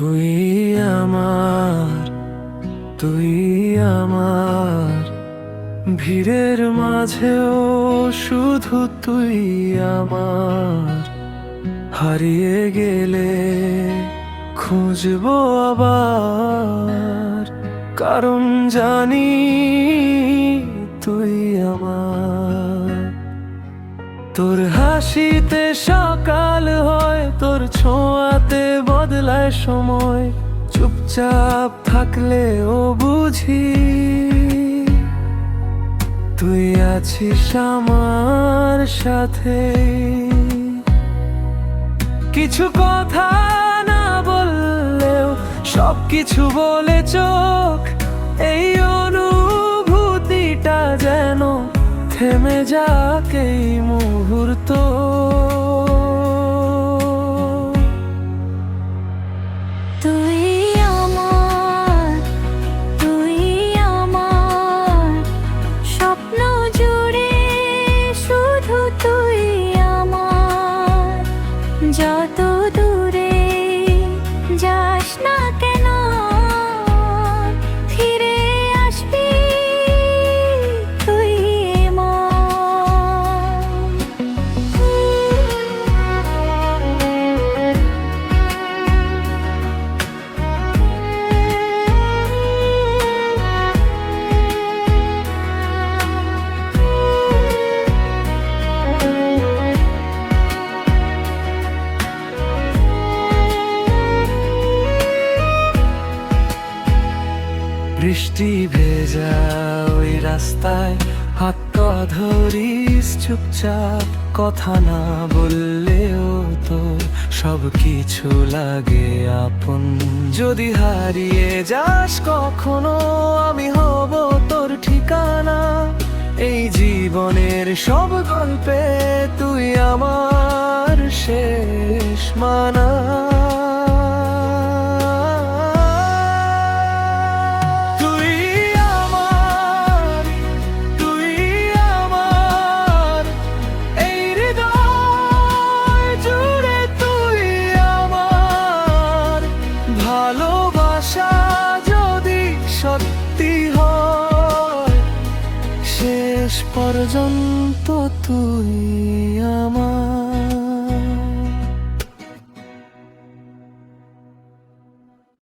তুই আমার, তুই আমার, ভিড়ের মাঝেও শুধু তুই আমার। হারিয়ে গেলে খুঁজবো আবার, কারণ জানি তুই আমার। তোর হাসিতে সকাল হয়, তোর ছোঁয়াতে বদলায় সময়। চুপচাপ থাকলেও বুঝি তুই আছিস আমার সাথে। কিছু কথা না বললেও সবকিছু বলে চোখ, এই অনুভূতিটা যেন থেমে যাক এই মুহূর্ত। তুই আমার, তুই আমার, স্বপ্ন জুড়ে শুধু তুই আমার। যত দূরে যাস না কেন ফিরে আসবি তুই বৃষ্টি ভেজা ওই রাস্তায় হাত ধরিস চুপচাপ, কথা না বললেও তোর সব কিছু লাগে আপন। যদি হারিয়ে যাস কখনো আমি হব তোর ঠিকানা। এই জীবনের সব গল্পে তুই আমার শেষ মানা। ভালোবাসা যদি সত্যি হয়, শেষ পর্যন্ত তুই আমার।